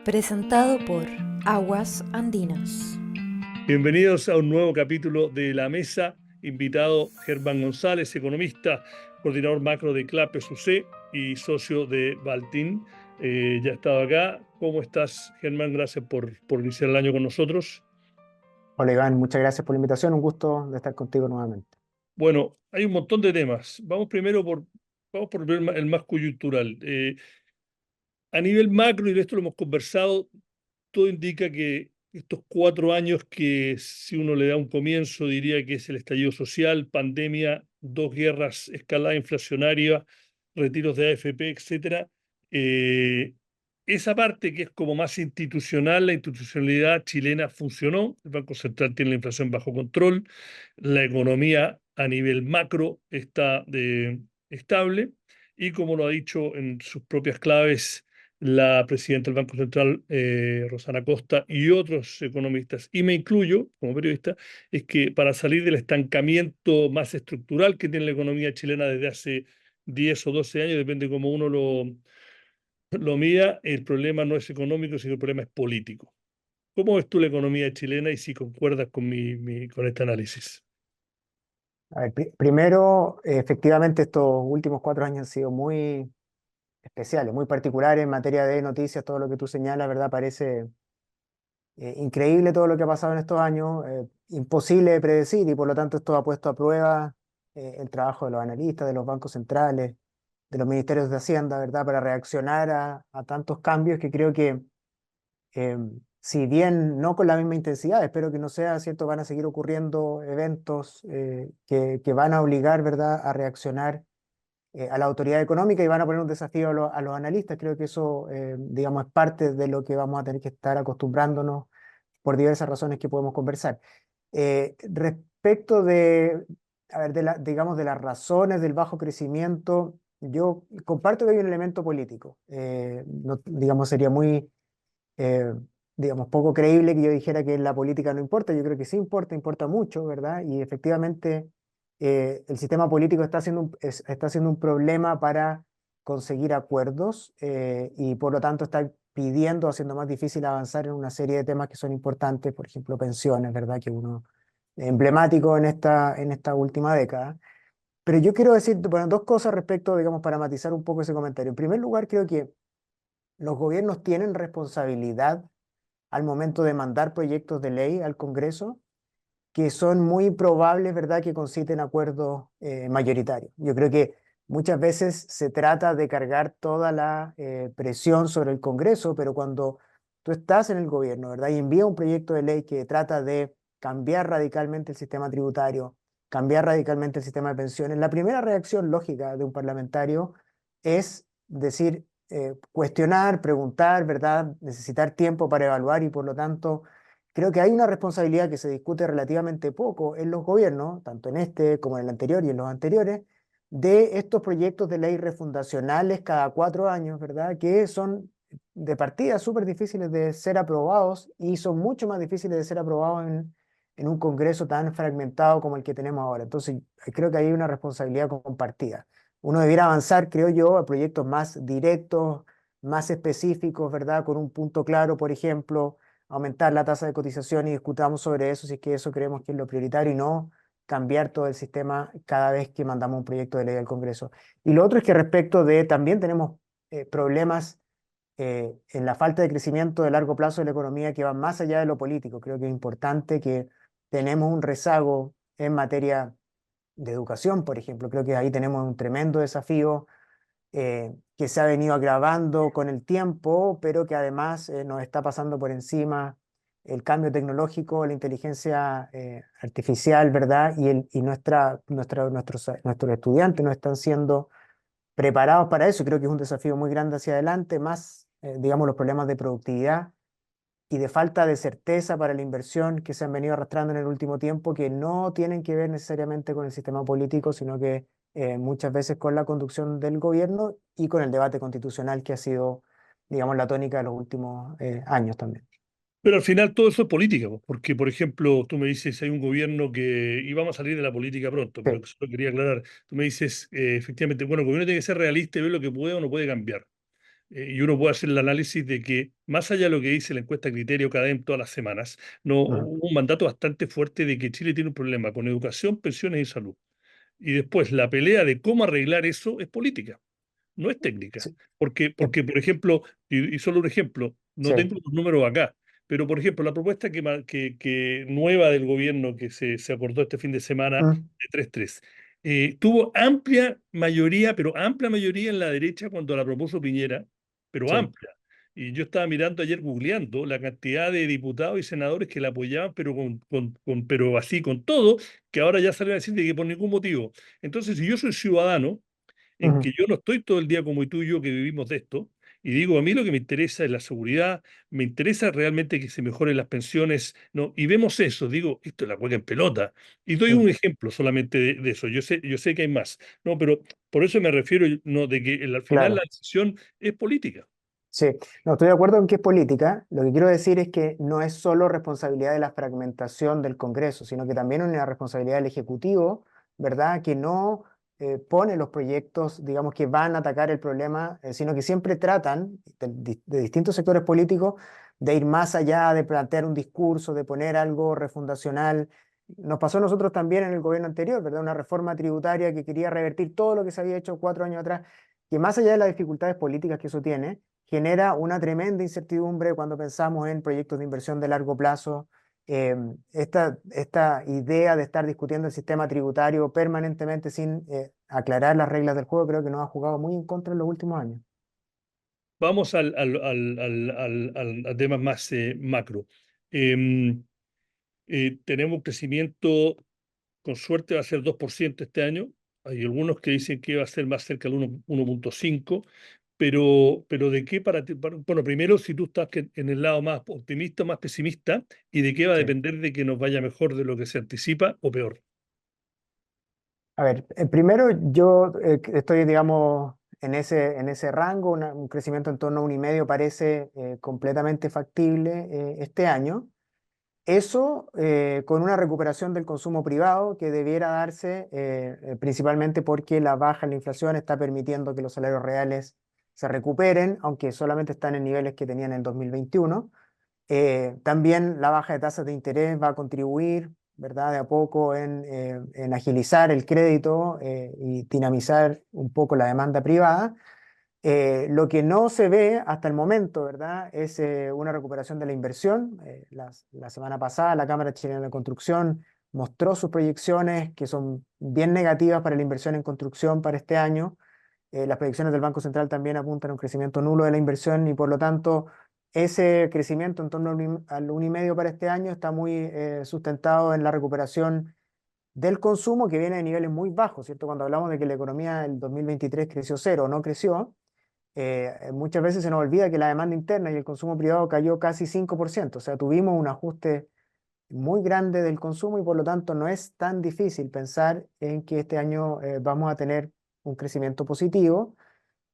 Presentado por Aguas Andinas. Bienvenidos a un nuevo capítulo de La Mesa. Invitado Germán González, economista, coordinador macro de CLAPE SUC y socio de Baltin. Ya ha estado acá. ¿Cómo estás, Germán? Gracias por iniciar el año con nosotros. Hola Iván, muchas gracias por la invitación, un gusto de estar contigo nuevamente. Bueno, hay un montón de temas. Vamos por el más coyuntural. A nivel macro, y de esto lo hemos conversado, todo indica que estos 4 años que si uno le da un comienzo diría que es el estallido social, pandemia, dos guerras, escalada inflacionaria, retiros de AFP, etcétera, eh, esa parte que es como más institucional, la institucionalidad chilena funcionó, el Banco Central tiene la inflación bajo control, la economía a nivel macro está estable y como lo ha dicho en sus propias claves la presidenta del Banco Central, Rosana Costa, y otros economistas, y me incluyo como periodista, es que para salir del estancamiento más estructural que tiene la economía chilena desde hace 10 o 12 años, depende cómo uno lo mida, el problema no es económico, sino el problema es político. ¿Cómo ves tú la economía chilena y si concuerdas con con este análisis? A ver, primero, efectivamente estos últimos 4 años han sido muy especiales, muy particulares en materia de noticias, todo lo que tú señalas, ¿verdad? Parece increíble todo lo que ha pasado en estos años, imposible de predecir y por lo tanto esto ha puesto a prueba el trabajo de los analistas, de los bancos centrales, de los ministerios de Hacienda, ¿verdad? Para reaccionar a tantos cambios que creo que eh, si bien no con la misma intensidad, espero que no sea cierto, van a seguir ocurriendo eventos que van a obligar, ¿verdad?, a reaccionar a la autoridad económica y van a poner un desafío a los analistas. Creo que eso, digamos, es parte de lo que vamos a tener que estar acostumbrándonos por diversas razones que podemos conversar. Respecto de, a ver, digamos, de las razones del bajo crecimiento, yo comparto que hay un elemento político. Digamos, sería muy eh, digamos, poco creíble que yo dijera que la política no importa. Yo creo que sí importa, importa mucho, ¿verdad? Y efectivamente el sistema político está siendo un problema para conseguir acuerdos y por lo tanto está pidiendo, haciendo más difícil avanzar en una serie de temas que son importantes, por ejemplo, pensiones, ¿verdad? Que uno emblemático en esta última década. Pero yo quiero decir, bueno, dos cosas respecto, digamos, para matizar un poco ese comentario. En primer lugar, creo que los gobiernos tienen responsabilidad al momento de mandar proyectos de ley al Congreso que son muy probables, ¿verdad?, que conciten acuerdos mayoritarios. Yo creo que muchas veces se trata de cargar toda la presión sobre el Congreso, pero cuando tú estás en el gobierno, ¿verdad?, y envía un proyecto de ley que trata de cambiar radicalmente el sistema tributario, cambiar radicalmente el sistema de pensiones, la primera reacción lógica de un parlamentario es decir, cuestionar, preguntar, ¿verdad?, necesitar tiempo para evaluar y por lo tanto creo que hay una responsabilidad que se discute relativamente poco en los gobiernos, tanto en este como en el anterior y en los anteriores, de estos proyectos de ley refundacionales cada 4 años, ¿verdad? Que son de partida súper difíciles de ser aprobados y son mucho más difíciles de ser aprobados en un Congreso tan fragmentado como el que tenemos ahora. Entonces, creo que hay una responsabilidad compartida. Uno debiera avanzar, creo yo, a proyectos más directos, más específicos, ¿verdad? Con un punto claro, por ejemplo aumentar la tasa de cotización y discutamos sobre eso si es que eso creemos que es lo prioritario y no cambiar todo el sistema cada vez que mandamos un proyecto de ley al Congreso. Y lo otro es que respecto de, también tenemos problemas en la falta de crecimiento de largo plazo de la economía que van más allá de lo político. Creo que es importante que tenemos un rezago en materia de educación, por ejemplo. Creo que ahí tenemos un tremendo desafío que se ha venido agravando con el tiempo, pero que además nos está pasando por encima el cambio tecnológico, la inteligencia artificial, ¿verdad? Nuestros estudiantes no están siendo preparados para eso. Creo que es un desafío muy grande hacia adelante, más, digamos, los problemas de productividad y de falta de certeza para la inversión que se han venido arrastrando en el último tiempo, que no tienen que ver necesariamente con el sistema político, sino que muchas veces con la conducción del gobierno y con el debate constitucional que ha sido, digamos, la tónica de los últimos años también. Pero al final todo eso es política, po, porque, por ejemplo, tú me dices, hay un gobierno que, y vamos a salir de la política pronto, pero Sí, que solo quería aclarar, tú me dices, efectivamente, bueno, el gobierno tiene que ser realista y ver lo que puede o no puede cambiar. y uno puede hacer el análisis de que, más allá de lo que dice la encuesta Criterio CADEM todas las semanas, no, Ujú. hubo un mandato bastante fuerte de que Chile tiene un problema con educación, pensiones y salud. Y después la pelea de cómo arreglar eso es política, no es técnica. Sí, eh, Porque por ejemplo, y solo un ejemplo, no sí. tengo los números acá, pero por ejemplo, la propuesta que nueva del gobierno que se acordó este fin de semana Mm, de 3-3, tuvo amplia mayoría, pero amplia mayoría en la derecha cuando la propuso Piñera, pero sí. amplia. Y yo estaba mirando ayer, googleando la cantidad de diputados y senadores que la apoyaban, pero pero así con todo, que ahora ya salen a decir de que por ningún motivo. Entonces, si yo soy ciudadano, en Ujú, que yo no estoy todo el día como tú y yo que vivimos de esto, y digo, a mí lo que me interesa es la seguridad, me interesa realmente que se mejoren las pensiones, ¿no? Y vemos eso, digo, esto es la juega en pelota. Y doy mm, un ejemplo solamente de eso, yo sé que hay más, ¿no? Pero por eso me refiero, ¿no? De que al final la claro. decisión es política. Sí, no estoy de acuerdo en que es política. Lo que quiero decir es que no es solo responsabilidad de la fragmentación del Congreso, sino que también es una responsabilidad del Ejecutivo, ¿verdad? Que no pone los proyectos, digamos, que van a atacar el problema, sino que siempre tratan, de distintos sectores políticos, de ir más allá, de plantear un discurso, de poner algo refundacional. Nos pasó a nosotros también en el gobierno anterior, ¿verdad? Una reforma tributaria que quería revertir todo lo que se había hecho 4 años atrás, que más allá de las dificultades políticas que eso tiene, genera una tremenda incertidumbre cuando pensamos en proyectos de inversión de largo plazo. Esta idea de estar discutiendo el sistema tributario permanentemente sin aclarar las reglas del juego creo que nos ha jugado muy en contra en los últimos años. Vamos a temas más macro. Em, Tenemos un crecimiento, con suerte va a ser 2% este año. Hay algunos que dicen que va a ser más cerca del 1,5, pero ¿de qué bueno, primero, si tú estás en el lado más optimista o más pesimista, y de qué va a Sí. depender de que nos vaya mejor de lo que se anticipa o peor. A ver, primero yo estoy, digamos, en ese rango, un crecimiento en torno a 1,5 parece completamente factible este año. Eso con una recuperación del consumo privado que debiera darse principalmente porque la baja en la inflación está permitiendo que los salarios reales se recuperen, aunque solamente están en niveles que tenían en 2021. También la baja de tasas de interés va a contribuir, ¿verdad? De a poco en agilizar el crédito y dinamizar un poco la demanda privada. Lo que no se ve hasta el momento, ¿verdad? Es una recuperación de la inversión. La semana pasada la Cámara Chilena de Construcción mostró sus proyecciones que son bien negativas para la inversión en construcción para este año. Las proyecciones del Banco Central también apuntan a un crecimiento nulo de la inversión y por lo tanto ese crecimiento en torno al 1,5 para este año está muy sustentado en la recuperación del consumo que viene de niveles muy bajos, ¿cierto? Cuando hablamos de que la economía del 2023 creció cero, no creció, muchas veces se nos olvida que la demanda interna y el consumo privado cayó casi 5%, o sea, tuvimos un ajuste muy grande del consumo y por lo tanto no es tan difícil pensar en que este año vamos a tener un crecimiento positivo,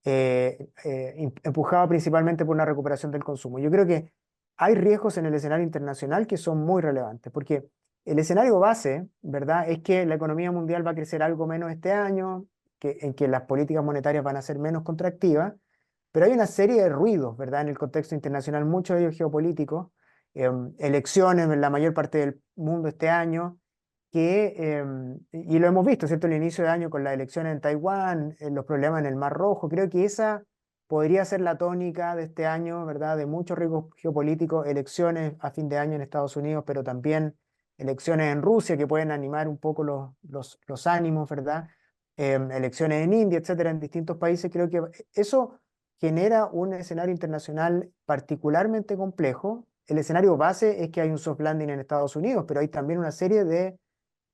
empujado principalmente por una recuperación del consumo. Yo creo que hay riesgos en el escenario internacional que son muy relevantes, porque el escenario base, ¿verdad?, es que la economía mundial va a crecer algo menos este año, en que las políticas monetarias van a ser menos contractivas, pero hay una serie de ruidos, ¿verdad?, en el contexto internacional, muchos de ellos geopolíticos, elecciones en la mayor parte del mundo este año, y lo hemos visto, ¿cierto?, el inicio de año con las elecciones en Taiwán, los problemas en el Mar Rojo, creo que esa podría ser la tónica de este año, ¿verdad?, de muchos riesgos geopolíticos, elecciones a fin de año en Estados Unidos, pero también elecciones en Rusia que pueden animar un poco los ánimos, ¿verdad? Elecciones en India, etcétera, en distintos países, creo que eso genera un escenario internacional particularmente complejo. El escenario base es que hay un soft landing en Estados Unidos, pero hay también una serie de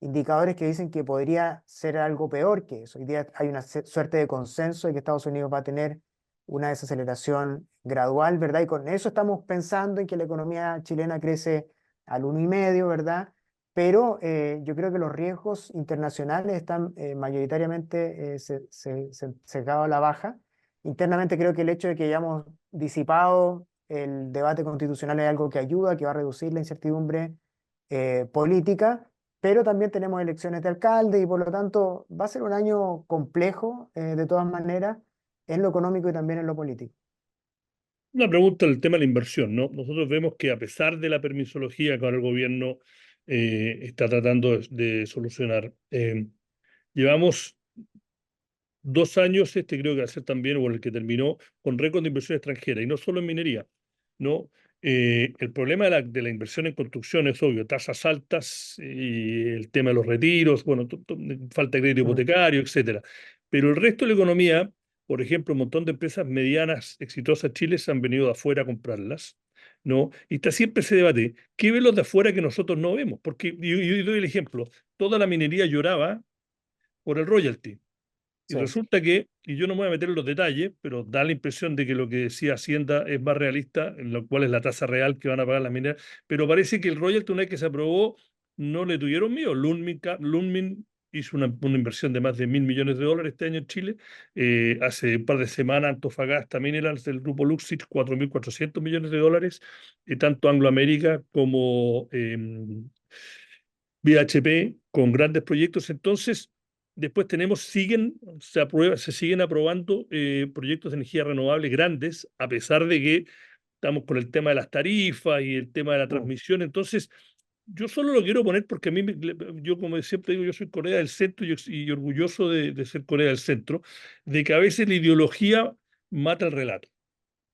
indicadores que dicen que podría ser algo peor que eso. Hoy día hay una suerte de consenso de que Estados Unidos va a tener una desaceleración gradual, ¿verdad? Y con eso estamos pensando en que la economía chilena crece al 1,5, ¿verdad? Pero yo creo que los riesgos internacionales están mayoritariamente sesgados a la baja. Internamente creo que el hecho de que hayamos disipado el debate constitucional es algo que ayuda, que va a reducir la incertidumbre política, pero también tenemos elecciones de alcalde y por lo tanto va a ser un año complejo de todas maneras en lo económico y también en lo político. Una pregunta del tema de la inversión, ¿no? Nosotros vemos que a pesar de la permisología que ahora el gobierno está tratando de solucionar, llevamos 2 años, este creo que va a ser también, o el que terminó, con récord de inversión extranjera, y no solo en minería, ¿no? El problema de la inversión en construcción es obvio, tasas altas y el tema de los retiros, bueno, falta de crédito Mm, hipotecario, etcétera. Pero el resto de la economía, por ejemplo, un montón de empresas medianas exitosas en Chile se han venido de afuera a comprarlas, ¿no? Y está siempre ese debate, ¿qué ven los de afuera que nosotros no vemos? Porque yo doy el ejemplo, toda la minería lloraba por el royalty. Y sí. resulta que, y yo no me voy a meter en los detalles, pero da la impresión de que lo que decía Hacienda es más realista, en lo cual es la tasa real que van a pagar las mineras, pero parece que el royalty una vez que se aprobó no le tuvieron miedo. Lunmin hizo una inversión de más de $1.000 millones este año en Chile. Hace un par de semanas Antofagasta Minerals del grupo Luxich, $4.400 millones, tanto Anglo América como BHP con grandes proyectos. Entonces, después se siguen aprobando proyectos de energía renovable grandes, a pesar de que estamos con el tema de las tarifas y el tema de la Mm, transmisión. Entonces, yo solo lo quiero poner porque a mí, yo como siempre digo, yo soy Corea del Centro y orgulloso de ser Corea del Centro, de que a veces la ideología mata el relato,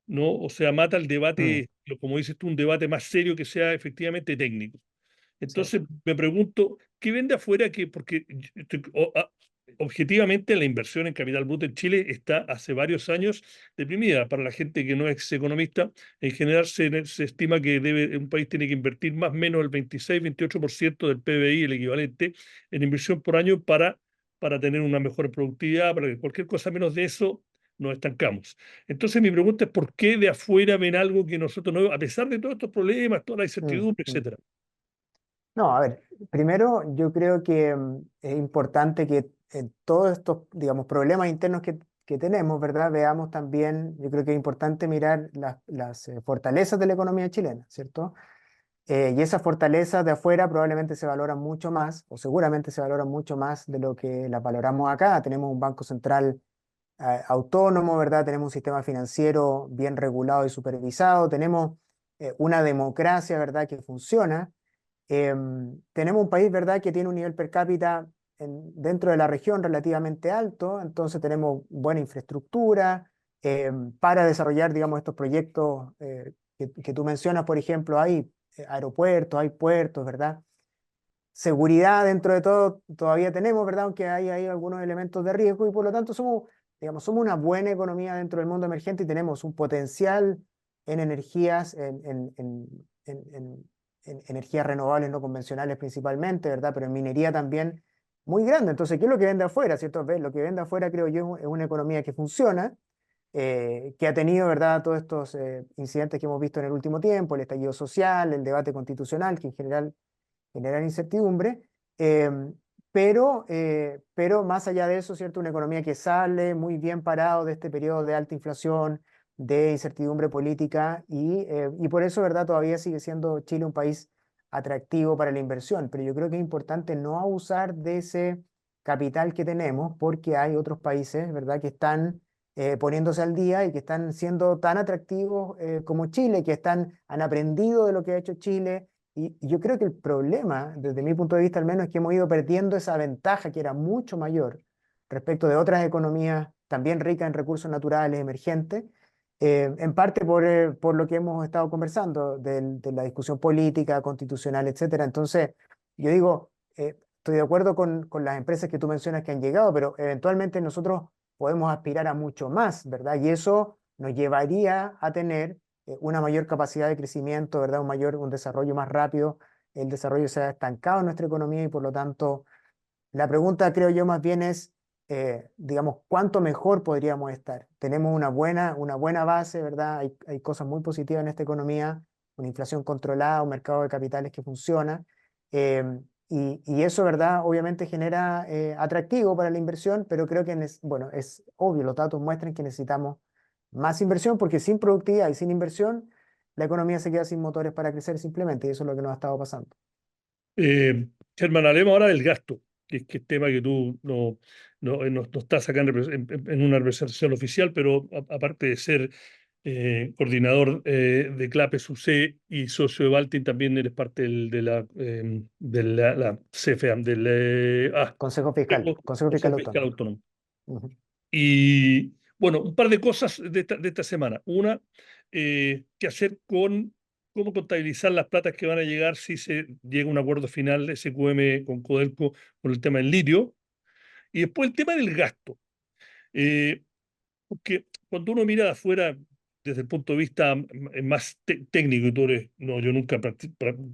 ¿no? O sea, mata el mm, debate, como dices tú, un debate más serio que sea efectivamente técnico. sí. Entonces me pregunto, ¿qué vende afuera? Porque objetivamente la inversión en capital bruto en Chile está hace varios años deprimida. Para la gente que no es economista, en general se estima que un país tiene que invertir más o menos el 26-28% del PBI, el equivalente, en inversión por año para tener una mejor productividad, para que cualquier cosa menos de eso nos estancamos. Entonces mi pregunta es, ¿por qué de afuera ven algo que nosotros no vemos, a pesar de todos estos problemas, toda la Mm, incertidumbre, mm. etcétera? No, a ver, primero yo creo que es importante que en todos estos, digamos, problemas internos que tenemos, ¿verdad? Veamos también, yo creo que es importante mirar las fortalezas de la economía chilena, ¿cierto? Y esas fortalezas de afuera probablemente se valoran mucho más, o seguramente se valoran mucho más de lo que las valoramos acá. Tenemos un banco central autónomo, ¿verdad? Tenemos un sistema financiero bien regulado y supervisado, tenemos una democracia, ¿verdad?, que funciona. Tenemos un país, ¿verdad?, que tiene un nivel per cápita dentro de la región relativamente alto, entonces tenemos buena infraestructura para desarrollar, digamos, estos proyectos que tú mencionas, por ejemplo, hay aeropuertos, hay puertos, ¿verdad? Seguridad dentro de todo todavía tenemos, ¿verdad? Aunque hay algunos elementos de riesgo y por lo tanto somos, digamos, somos una buena economía dentro del mundo emergente y tenemos un potencial en energías, en energías renovables no convencionales principalmente, ¿verdad? Pero en minería también muy grande. Entonces, ¿qué es lo que vende afuera? ¿Cierto? ¿Ves? Lo que vende afuera, creo yo, es una economía que funciona, que ha tenido, ¿verdad?, todos estos incidentes que hemos visto en el último tiempo, el estallido social, el debate constitucional, que en general generan incertidumbre, eh, pero más allá de eso, ¿cierto? Una economía que sale muy bien parado de este periodo de alta inflación, de incertidumbre política y por eso, ¿verdad? Todavía sigue siendo Chile un país atractivo para la inversión, pero yo creo que es importante no abusar de ese capital que tenemos porque hay otros países, ¿verdad?, que están poniéndose al día y que están siendo tan atractivos como Chile, que han aprendido de lo que ha hecho Chile y yo creo que el problema, desde mi punto de vista al menos, es que hemos ido perdiendo esa ventaja que era mucho mayor respecto de otras economías también ricas en recursos naturales, emergentes, en parte por lo que hemos estado conversando, de la discusión política, constitucional, etcétera. Entonces, yo digo, estoy de acuerdo con las empresas que tú mencionas que han llegado, pero eventualmente nosotros podemos aspirar a mucho más, ¿verdad? Y eso nos llevaría a tener una mayor capacidad de crecimiento, ¿verdad? Un desarrollo más rápido, el desarrollo se ha estancado en nuestra economía y por lo tanto la pregunta creo yo más bien es, digamos, ¿cuánto mejor podríamos estar? Tenemos una buena base, ¿verdad? Hay cosas muy positivas en esta economía, una inflación controlada, un mercado de capitales que funciona. eh, y eso, ¿verdad? Obviamente genera atractivo para la inversión, pero creo que, bueno, es obvio, los datos muestran que necesitamos más inversión porque sin productividad y sin inversión, la economía se queda sin motores para crecer simplemente y eso es lo que nos ha estado pasando. Germán, hablemos ahora del gasto, que es tema que tú no estás acá en una representación oficial, pero aparte de ser coordinador de CLAPES UC y socio de Baltin, también eres parte la CFEAM, Consejo Fiscal, Consejo Fiscal Consejo Fiscal Autónomo. Autónomo. Ujú. Y bueno, un par de cosas de esta semana. Una, qué hacer con cómo contabilizar las platas que van a llegar si se llega a un acuerdo final de SQM con Codelco con el tema del litio. Y después el tema del gasto. Eh, Porque cuando uno mira de afuera, desde el punto de vista más técnico, y tú eres, no, yo nunca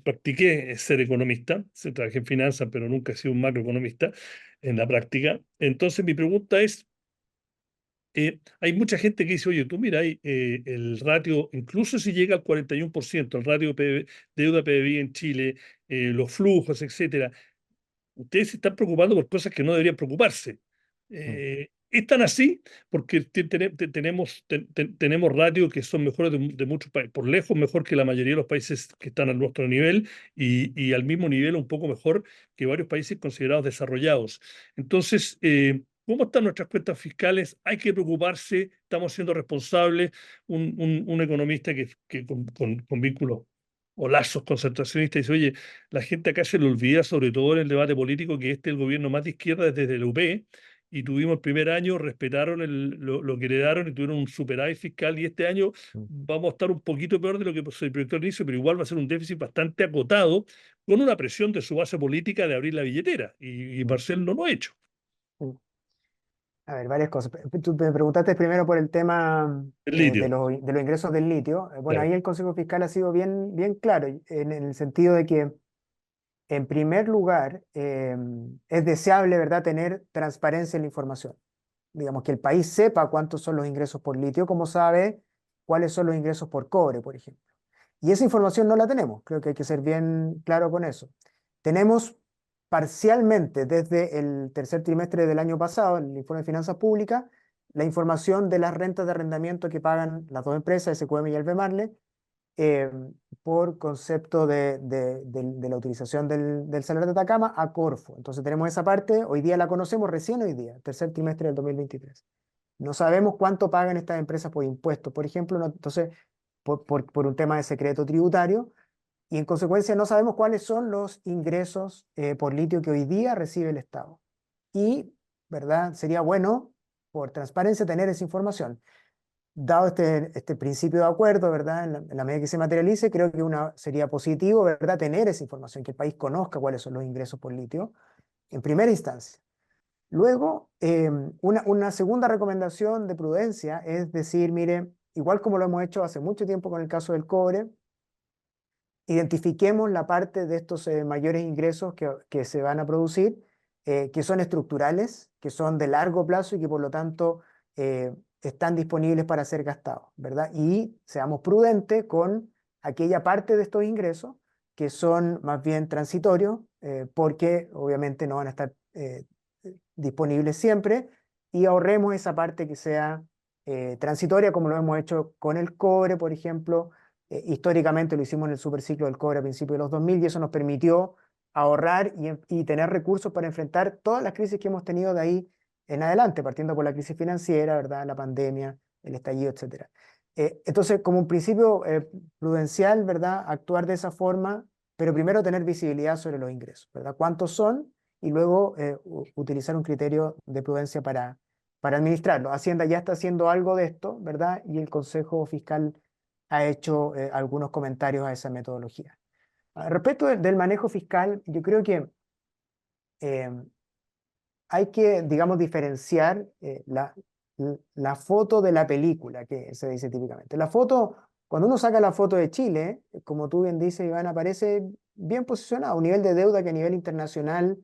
practiqué ser economista, trabajé en finanzas, pero nunca he sido un macroeconomista en la práctica. Entonces mi pregunta es, hay mucha gente que dice, oye, tú mira, el ratio, incluso si llega al 41%, el ratio deuda PBI en Chile, los flujos, etcétera, ustedes se están preocupando por cosas que no deberían preocuparse. Mm. Es tan así porque tenemos ratios que son mejores de muchos países, por lejos mejor que la mayoría de los países que están a nuestro nivel y al mismo nivel un poco mejor que varios países considerados desarrollados. Entonces, ¿cómo están nuestras cuentas fiscales? Hay que preocuparse, estamos siendo responsables. Un economista que con vínculos o lazos concentracionistas dice, oye, la gente acá se le olvida, sobre todo en el debate político, que este es el gobierno más de izquierda desde el UP, y tuvimos el primer año, respetaron lo que heredaron y tuvieron un superávit fiscal, y este año Mm. vamos a estar un poquito peor de lo que se proyectó al inicio, pero igual va a ser un déficit bastante acotado, con una presión de su base política de abrir la billetera, y Mm. Marcel no lo ha hecho. Mm. A ver, varias cosas. Tú me preguntaste primero por el tema El de litio, de los ingresos del litio. Bueno, claro. ahí el Consejo Fiscal ha sido bien claro en el sentido de que, en primer lugar, es deseable, ¿verdad?, tener transparencia en la información. Digamos, que el país sepa cuántos son los ingresos por litio, como sabe cuáles son los ingresos por cobre, por ejemplo. Y esa información no la tenemos, creo que hay que ser bien claro con eso. Tenemos parcialmente desde el tercer trimestre del año pasado, en el informe de finanzas públicas, la información de las rentas de arrendamiento que pagan las dos empresas, SQM y Albemarle, eh, por concepto de la utilización del Salar de Atacama a Corfo. Entonces tenemos esa parte, hoy día la conocemos recién hoy día, tercer trimestre del 2023. No sabemos cuánto pagan estas empresas por impuestos, por ejemplo, entonces, por un tema de secreto tributario, y en consecuencia no sabemos cuáles son los ingresos por litio que hoy día recibe el Estado. Y, ¿verdad? Sería bueno, por transparencia, tener esa información. Dado este principio de acuerdo, ¿verdad? En la medida que se materialice, creo que sería positivo, ¿verdad?, tener esa información, que el país conozca cuáles son los ingresos por litio, en primera instancia. Luego, una segunda recomendación de prudencia es decir, mire, igual como lo hemos hecho hace mucho tiempo con el caso del cobre, identifiquemos la parte de estos mayores ingresos que se van a producir, que son estructurales, que son de largo plazo y que por lo tanto están disponibles para ser gastados, ¿verdad? Y seamos prudentes con aquella parte de estos ingresos que son más bien transitorios, porque obviamente no van a estar disponibles siempre, y ahorremos esa parte que sea transitoria, como lo hemos hecho con el cobre, por ejemplo. Históricamente lo hicimos en el superciclo del cobre a principios de los 2000 y eso nos permitió ahorrar y tener recursos para enfrentar todas las crisis que hemos tenido de ahí en adelante, partiendo por la crisis financiera, ¿verdad?, la pandemia, el estallido, etc. Entonces, como un principio prudencial, ¿verdad?, actuar de esa forma, pero primero tener visibilidad sobre los ingresos, ¿verdad? ¿Cuántos son? Y luego utilizar un criterio de prudencia para administrarlo. Hacienda ya está haciendo algo de esto, ¿verdad? Y el Consejo Fiscal ha hecho algunos comentarios a esa metodología. Respecto del manejo fiscal, yo creo que eh, hay que, digamos, diferenciar la foto de la película, que se dice típicamente. La foto, cuando uno saca la foto de Chile, como tú bien dices, Iván, aparece bien posicionado, un nivel de deuda que a nivel internacional,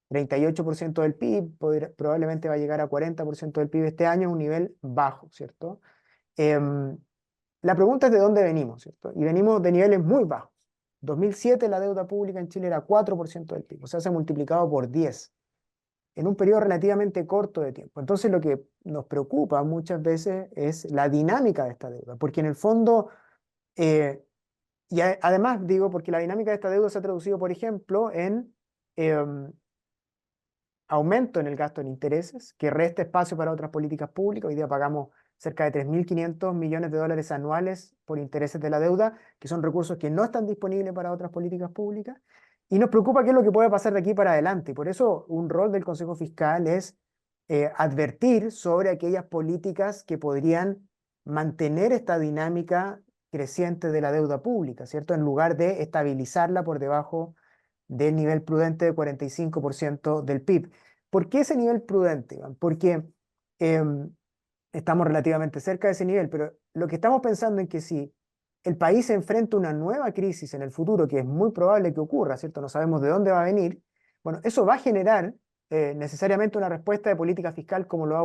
38% del PIB, probablemente va a llegar a 40% del PIB este año, un nivel bajo, ¿cierto? Em, la pregunta es de dónde venimos, ¿cierto? Y venimos de niveles muy bajos. 2007 la deuda pública en Chile era 4% del PIB, o sea, se ha multiplicado por 10 en un periodo relativamente corto de tiempo. Entonces lo que nos preocupa muchas veces es la dinámica de esta deuda, porque en el fondo, además digo, porque la dinámica de esta deuda se ha traducido, por ejemplo, en aumento en el gasto en intereses, que resta espacio para otras políticas públicas. Hoy día pagamos cerca de 3.500 millones de dólares anuales por intereses de la deuda, que son recursos que no están disponibles para otras políticas públicas. Y nos preocupa qué es lo que puede pasar de aquí para adelante. Y por eso un rol del Consejo Fiscal es advertir sobre aquellas políticas que podrían mantener esta dinámica creciente de la deuda pública, ¿cierto? En lugar de estabilizarla por debajo del nivel prudente de 45% del PIB. ¿Por qué ese nivel prudente, Iván? Porque estamos relativamente cerca de ese nivel, pero lo que estamos pensando es que si el país se enfrenta a una nueva crisis en el futuro, que es muy probable que ocurra, ¿cierto? No sabemos de dónde va a venir, bueno, eso va a generar necesariamente una respuesta de política fiscal como ha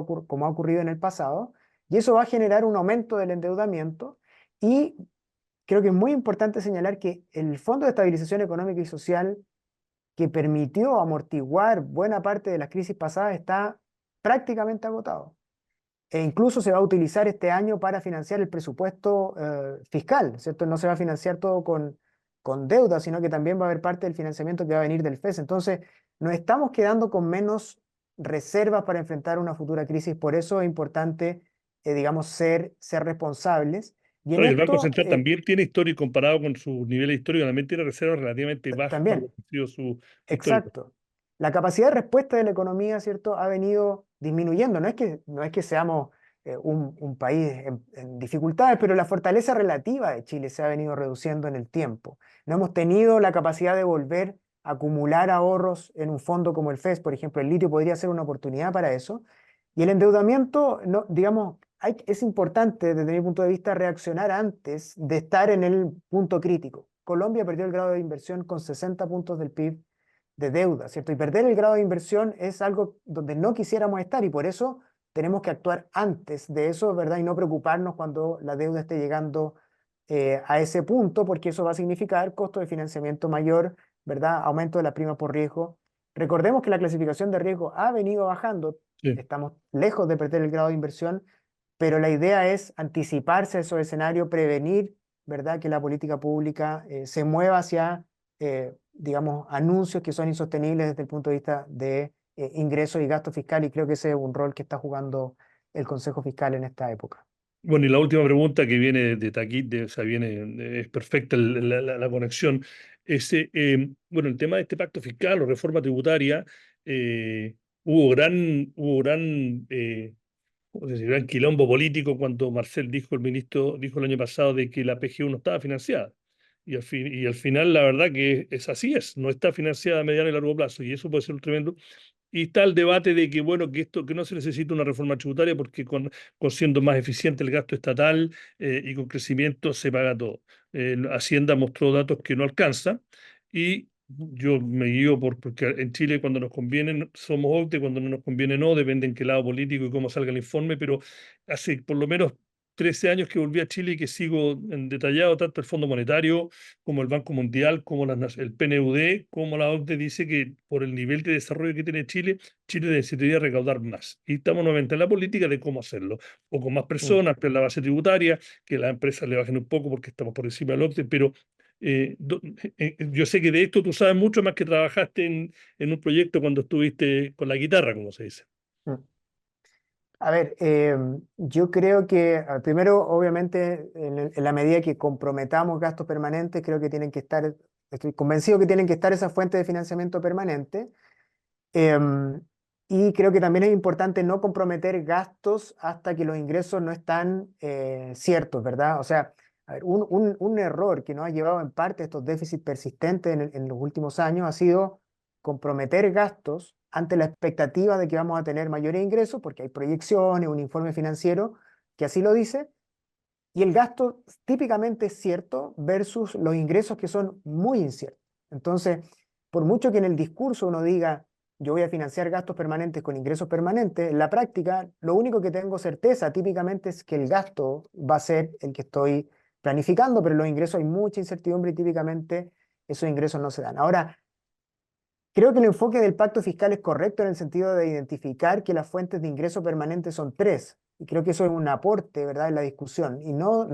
ocurrido en el pasado, y eso va a generar un aumento del endeudamiento, y creo que es muy importante señalar que el Fondo de Estabilización Económica y Social, que permitió amortiguar buena parte de las crisis pasadas, está prácticamente agotado. E incluso se va a utilizar este año para financiar el presupuesto fiscal, ¿cierto? No se va a financiar todo con deuda, sino que también va a haber parte del financiamiento que va a venir del FES. Entonces, nos estamos quedando con menos reservas para enfrentar una futura crisis. Por eso es importante, digamos, ser responsables. Y en No, y el Banco esto Central también tiene historia, comparado con sus niveles históricos, también tiene reservas relativamente bajas para lo también. que ha sido su histórico. Exacto. La capacidad de respuesta de la economía, ¿cierto?, ha venido disminuyendo. No es que seamos un país en dificultades, pero la fortaleza relativa de Chile se ha venido reduciendo en el tiempo. No hemos tenido la capacidad de volver a acumular ahorros en un fondo como el FES, por ejemplo. El litio podría ser una oportunidad para eso. Y el endeudamiento, no, digamos, es importante desde mi punto de vista reaccionar antes de estar en el punto crítico. Colombia perdió el grado de inversión con 60 puntos del PIB de deuda, ¿cierto? Y perder el grado de inversión es algo donde no quisiéramos estar, y por eso tenemos que actuar antes de eso, ¿verdad? Y no preocuparnos cuando la deuda esté llegando a ese punto, porque eso va a significar costo de financiamiento mayor, ¿verdad? Aumento de la prima por riesgo. Recordemos que la clasificación de riesgo ha venido bajando, Sí. estamos lejos de perder el grado de inversión, pero la idea es anticiparse a esos escenarios, prevenir, ¿verdad?, que la política pública se mueva hacia, digamos, anuncios que son insostenibles desde el punto de vista de ingresos y gasto fiscal, y creo que ese es un rol que está jugando el Consejo Fiscal en esta época. Bueno, y la última pregunta que viene de Taquit, o sea, es perfecta la conexión. Bueno, el tema de este pacto fiscal o reforma tributaria, hubo ¿cómo se dice? Gran quilombo político cuando Marcel dijo, el ministro dijo el año pasado de que la PGU no estaba financiada. Y al final la verdad que es así, no está financiada a mediano y largo plazo, y eso puede ser un tremendo. Y está el debate de que, bueno, que no se necesita una reforma tributaria porque con siendo más eficiente el gasto estatal y con crecimiento se paga todo. Hacienda mostró datos que no alcanza, y yo me guío porque en Chile cuando nos conviene somos opte, cuando no nos conviene no, depende en qué lado político y cómo salga el informe, pero hace por lo menos 13 años que volví a Chile y que sigo en detallado tanto el Fondo Monetario como el Banco Mundial, como el PNUD, como la OCDE dice que por el nivel de desarrollo que tiene Chile, Chile necesitaría recaudar más. Y estamos nuevamente en la política de cómo hacerlo. O con más Mm. personas, pero la base tributaria, que las empresas le bajen un poco porque estamos por encima del OCDE, pero yo sé que de esto tú sabes mucho más, que trabajaste en un proyecto cuando estuviste con la guitarra, como se dice. Mm. A ver, yo creo que primero, obviamente, en la medida que comprometamos gastos permanentes, creo que tienen que estar, estoy convencido que tienen que estar esas fuentes de financiamiento permanente. Em, y creo que también es importante no comprometer gastos hasta que los ingresos no están ciertos, ¿verdad? O sea, a ver, un error que nos ha llevado en parte a estos déficits persistentes en los últimos años ha sido comprometer gastos ante la expectativa de que vamos a tener mayores ingresos, porque hay proyecciones, un informe financiero que así lo dice, y el gasto típicamente es cierto versus los ingresos que son muy inciertos. Entonces, por mucho que en el discurso uno diga, yo voy a financiar gastos permanentes con ingresos permanentes, en la práctica, lo único que tengo certeza típicamente es que el gasto va a ser el que estoy planificando, pero los ingresos hay mucha incertidumbre y típicamente esos ingresos no se dan. Ahora, creo que el enfoque del pacto fiscal es correcto en el sentido de identificar que las fuentes de ingreso permanentes son tres. Y creo que eso es un aporte, ¿verdad?, en la discusión. Y no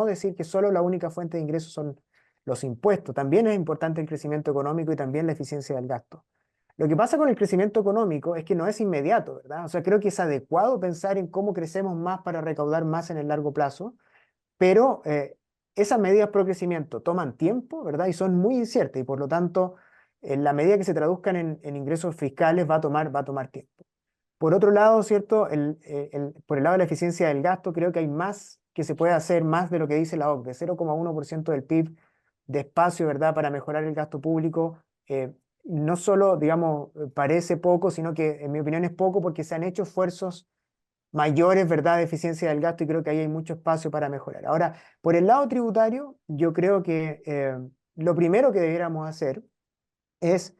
decir que solo la única fuente de ingresos son los impuestos. También es importante el crecimiento económico y también la eficiencia del gasto. Lo que pasa con el crecimiento económico es que no es inmediato, ¿verdad? O sea, creo que es adecuado pensar en cómo crecemos más para recaudar más en el largo plazo, pero esas medidas pro crecimiento toman tiempo, ¿verdad? Y son muy inciertas y por lo tanto, en la medida que se traduzcan en ingresos fiscales va a tomar tiempo. Por otro lado, ¿cierto? Por el lado de la eficiencia del gasto, creo que hay más que se puede hacer, más de lo que dice la OCDE, 0,1% del PIB de espacio, ¿verdad?, para mejorar el gasto público. No solo, digamos, parece poco, sino que en mi opinión es poco porque se han hecho esfuerzos mayores, ¿verdad?, de eficiencia del gasto y creo que ahí hay mucho espacio para mejorar. Ahora, por el lado tributario, yo creo que lo primero que debiéramos hacer es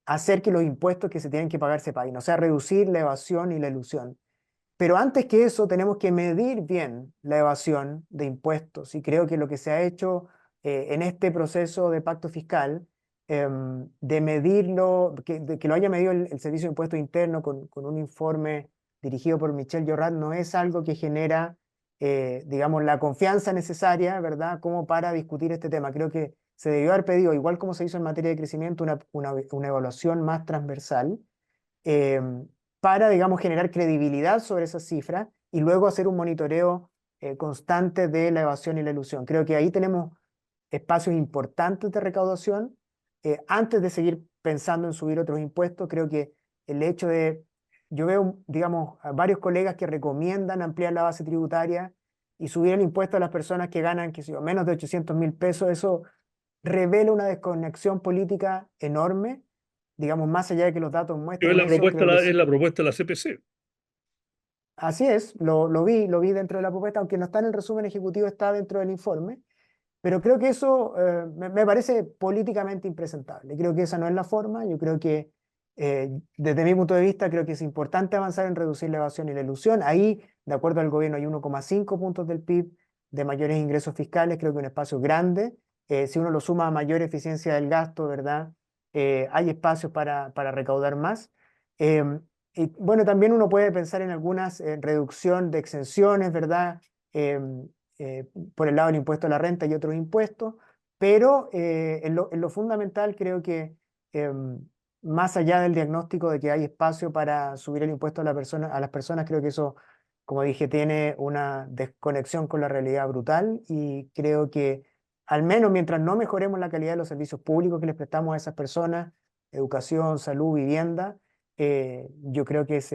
hacer que los impuestos que se tienen que pagar se paguen, o sea, reducir la evasión y la elusión. Pero antes que eso, tenemos que medir bien la evasión de impuestos y creo que lo que se ha hecho en este proceso de pacto fiscal, de medirlo, que lo haya medido el Servicio de Impuestos Internos con un informe dirigido por Michel Llorat, no es algo que genera, digamos, la confianza necesaria, ¿verdad?, como para discutir este tema. Creo que se debió haber pedido, igual como se hizo en materia de crecimiento, una evaluación más transversal eh, para, digamos, generar credibilidad sobre esas cifras y luego hacer un monitoreo constante de la evasión y la elusión. Creo que ahí tenemos espacios importantes de recaudación. Antes de seguir pensando en subir otros impuestos, creo que el hecho de, yo veo, digamos, a varios colegas que recomiendan ampliar la base tributaria y subir el impuesto a las personas que ganan, qué sé yo, menos de 800.000 pesos, eso revela una desconexión política enorme, digamos, más allá de que los datos Pero muestren eso, creo que es la propuesta de la CPC. así es, lo vi dentro de la propuesta, aunque no está en el resumen ejecutivo, está dentro del informe, pero creo que eso me parece políticamente impresentable. Creo que esa no es la forma. Yo creo que, desde mi punto de vista, creo que es importante avanzar en reducir la evasión y la elusión. Ahí, de acuerdo al gobierno, hay 1,5 puntos del PIB de mayores ingresos fiscales. Creo que un espacio grande. Si uno lo suma a mayor eficiencia del gasto, ¿verdad? Hay espacios para recaudar más. Em, y bueno, también uno puede pensar en algunas reducción de exenciones, ¿verdad? Em, por el lado del impuesto a la renta y otros impuestos, pero en lo fundamental creo que más allá del diagnóstico de que hay espacio para subir el impuesto a a las personas, creo que eso, como dije, tiene una desconexión con la realidad brutal y creo que al menos mientras no mejoremos la calidad de los servicios públicos que les prestamos a esas personas, educación, salud, vivienda, yo creo que es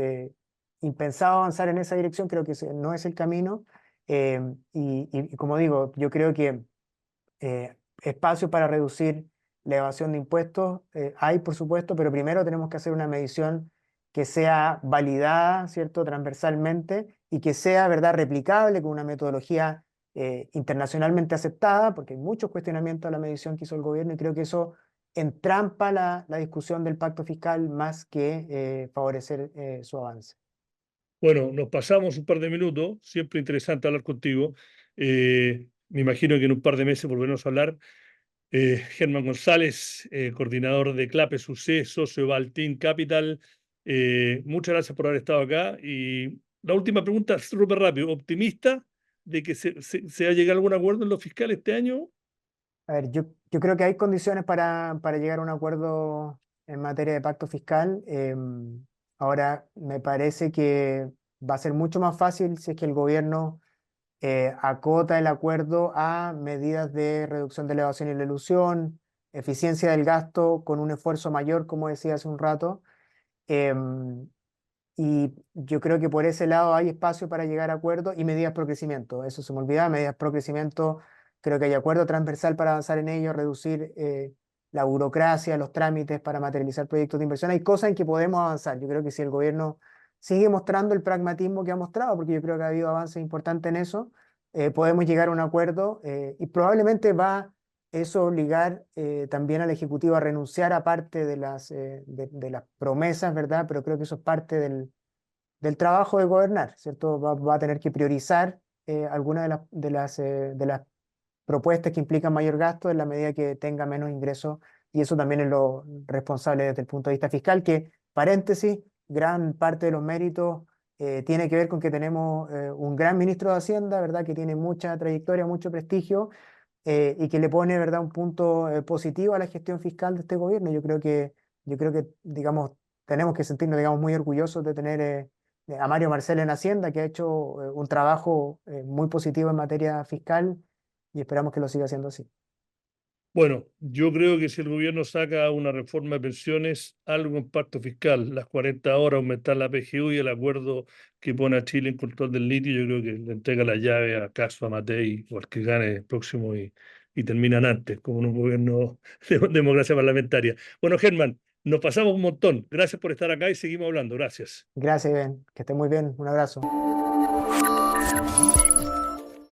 impensado avanzar en esa dirección, creo que ese no es el camino. Y como digo, yo creo que espacio para reducir la evasión de impuestos hay, por supuesto, pero primero tenemos que hacer una medición que sea validada, ¿cierto?, transversalmente y que sea, ¿verdad?, replicable con una metodología internacionalmente aceptada, porque hay muchos cuestionamientos a la medición que hizo el gobierno y creo que eso entrampa la discusión del pacto fiscal más que favorecer su avance. Bueno, nos pasamos un par de minutos, siempre interesante hablar contigo. Me imagino que en un par de meses volveremos a hablar. Germán González, coordinador de CLAPE SUC, socio de Valtin Capital. Muchas gracias por haber estado acá. Y la última pregunta, súper rápido. ¿Optimista de que se va a llegar a algún acuerdo en lo fiscal este año? A ver, yo creo que hay condiciones para llegar a un acuerdo en materia de pacto fiscal. Ahora, me parece que va a ser mucho más fácil si es que el gobierno acota el acuerdo a medidas de reducción de la evasión y la elusión, eficiencia del gasto con un esfuerzo mayor, como decía hace un rato. Em, y yo creo que por ese lado hay espacio para llegar a acuerdos y medidas pro crecimiento. Eso se me olvidaba, medidas pro crecimiento, creo que hay acuerdo transversal para avanzar en ello, reducir la burocracia, los trámites para materializar proyectos de inversión. Hay cosas en que podemos avanzar. Yo creo que si el gobierno sigue mostrando el pragmatismo que ha mostrado, porque yo creo que ha habido avances importantes en eso, podemos llegar a un acuerdo y probablemente va eso obligar también al Ejecutivo a renunciar a parte de las promesas, ¿verdad? Pero creo que eso es parte del trabajo de gobernar, ¿cierto? Va a tener que priorizar algunas de las propuestas que implican mayor gasto en la medida que tenga menos ingresos, y eso también es lo responsable desde el punto de vista fiscal, que, paréntesis, gran parte de los méritos tiene que ver con que tenemos un gran ministro de Hacienda, ¿verdad? Que tiene mucha trayectoria, mucho prestigio y que le pone, ¿verdad?, un punto positivo a la gestión fiscal de este gobierno. Yo creo que yo creo que, digamos, tenemos que sentirnos, digamos, muy orgullosos de tener a Mario Marcel en Hacienda, que ha hecho un trabajo muy positivo en materia fiscal y esperamos que lo siga haciendo así. Bueno, yo creo que si el gobierno saca una reforma de pensiones, algo en pacto fiscal, las 40 horas, aumentar la PGU y el acuerdo que pone a Chile en control del litio, yo creo que le entrega la llave a Caso, a Matei o al que gane el próximo y terminan antes, como en un gobierno de democracia parlamentaria. Bueno, Germán, nos pasamos un montón. Gracias por estar acá y seguimos hablando. Gracias. Gracias, Ben, que esté muy bien, un abrazo.